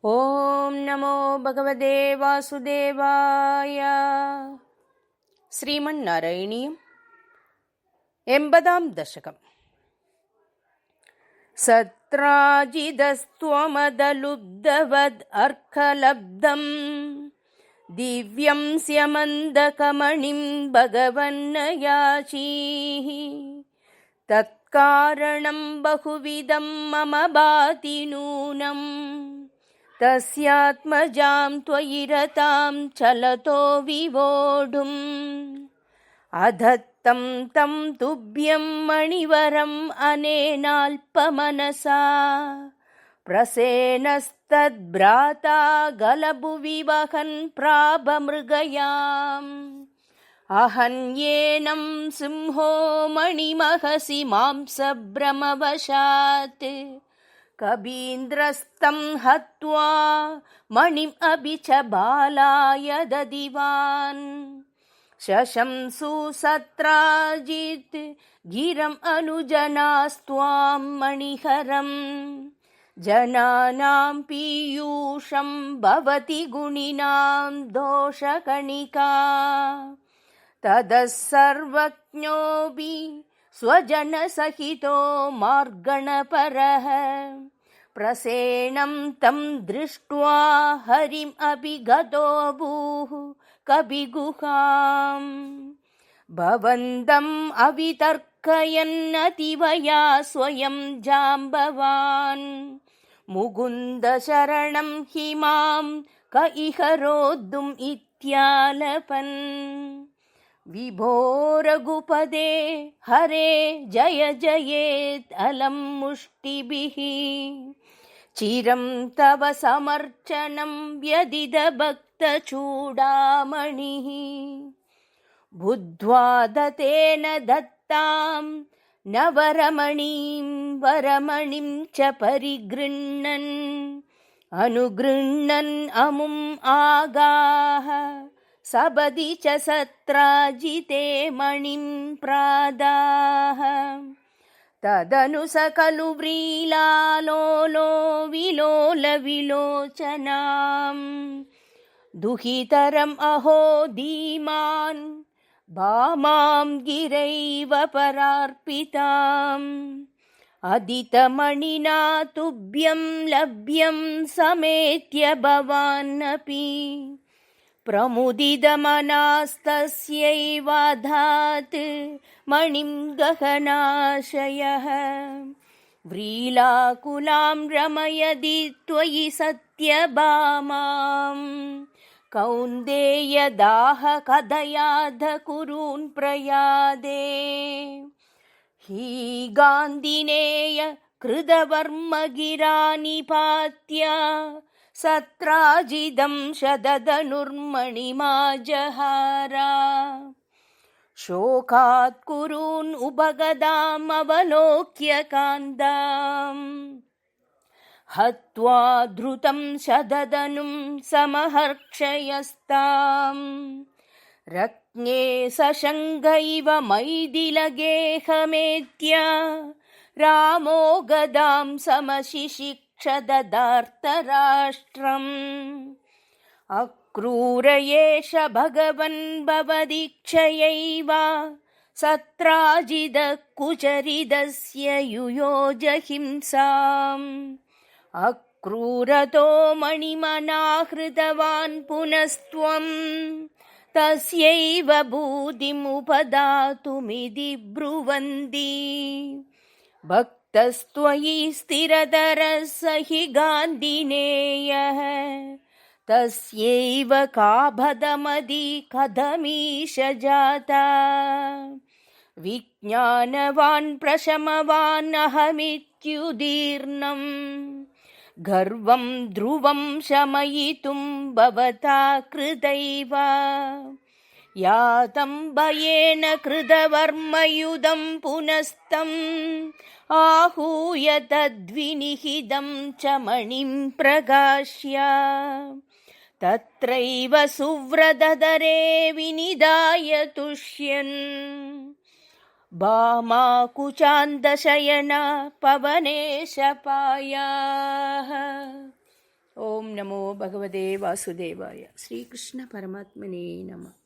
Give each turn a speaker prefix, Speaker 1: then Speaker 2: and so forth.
Speaker 1: ಓಂ ನಮೋ ಭಗವತೆ ವಾಸುದೇವಾಯ. ശ്രീമന്നാരായണീയം 80-ാം ദശകം. സത്രാജിതസ്ത്വമദലുബ്ധവദ് അർക്കലബ്ധം ദിവ്യം സ്യമന്ദകമണിം ഭഗവന്നയാചീഃ തത്കാരണം ബഹുവിധം മമ ഭാതി നൂനം തസ്യാത്മജാം ത്വയി രതാം ചലതോ വിവോഢും അധത്തം തം തുഭ്യം മണിവരം അനേനാൽപമനസാ പ്രസേനസ്തദ്ഭ്രാതാ ഗലഭുവി വഹൻ പ്രാഭമൃഗയാം അഹന്യേനം സിംഹോ മണിമഹസി മാംസഭ്രമവശാത് കബീന്ദ്രസ്തം ഹത്വാ മണിം അഭി ച ബാലായ ദദിവാൻ ശശംസു സത്രാജിത് ഗിരം അനുജനാസ്ത്വാം മണിഹരം ജനാനാം പീയൂഷം ഭവതി ഗുണിനാം ദോഷകണികാ തതഃ സർവജ്ഞോപി സ്വജനസഹിതോ മാർഗണപരഃ പ്രസേനം തം ദൃഷ്ട്വാ ഹരിം അഭിഗതോऽഭൂഃ കപിഗുഹാം ഭവന്തം അവിതർക്കയന്നതിവയാ സ്വയം ജാംബവാൻ മുകുന്ദശരണം ഹി മാം ക ഇഹ रोद्धुम् ഇത്യാലപൻ വിഭോ രഘുപദേ ഹരേ ജയ ജയേത് അലം മുഷ്ടിഭിഃ ചിരം തവ സമർച്ചനം വ്യദിത ഭക്തചൂഡാമണിഃ ബുദ്ധ്വാ ദത്തേന ദത്താം നവരമണീം വരമണിം ച പരിഗൃണ്ണൻ അനുഗൃണ്ണൻ അമും ആഗാഹ സപദി ച സത്രാജിതേ മണിം പ്രാദാഹ തദനു സ ഖലു വ്രീലാലോലോ വിലോല വിലോചനാം ദുഹിതരം അഹോ ധീമാൻ ഭാമാം ഗിരൈവ പരാർപ്പിതാം അദിതമണിനാ തുഭ്യം ലഭ്യം സമേത്യ ഭവാനപി പ്രമുദിതമനാസ്തസ്യൈവാധാത് മണിം ഗഹനാശയഃ വ്രീലാകുലാം രമയതി ത്വയി സത്യഭാമാം കൗന്ദേയദാഹ കഥയാധ കുരൂൻ പ്രയാദേ ഹീ ഗാന്ധിനേയ കൃതവർമ്മഗിരാനിപാത്യ സത്രാജിതം ശതധനുർമണിമാജഹാര ശോകാത് കുരൂൻ ഉപഗദാം അവലോക്യ കാന്താം ഹത്വാ ധൃതം ശതധനും സമഹർക്ഷയസ്താം രജ്ഞേ സശങ്ക ഇവ മൈഥിലഗേഹമേത്യ രാമോ ഗദാം സമശിശിക്ഷദധാർത്തരാഷ്ട്രം അക്രൂരയേഷ ഭഗവൻ ഭവദീക്ഷയൈവ സത്രാജിത കുചരിതസ്യ യുയോജ ഹിംസാം അക്രൂരതോ മണിമനാഹൃതവാൻ പുനസ്ത്വം തസ്യൈവ ഭൂതിമുപദാതുമിതി ബ്രുവന്തി ഭക്തസ്ത്വയി സ്ഥിരതരഃ സ ഹി ഗാന്ധിനേയഃ തസ്യൈവ കാഭദമതി കഥമീശ ജാതാ വിജ്ഞാനവാൻ പ്രശമവാൻ അഹമിത്യുദീർണം ഗർവം ധ്രുവം ശമയിതും ഭവതാ കൃതൈവ യാതം ഭയേന കൃതവർമ്മയുധം പുനസ്തം ആഹൂയ തദ്വിനിഹിതം ച മണിം പ്രകാശ്യ തത്രൈവ സുവ്രതധരേ വിനിധായ തുഷ്യൻ ഭാമാകുചാന്തശയന പവനേശപായാഃ. ഓം നമോ ನಮೋ ಭಗವತೆ ವಾಸುದೇವಾಯ. ಶ್ರೀಕೃಷ್ಣ ಪರಮಾತ್ಮನೇ ನಮಃ.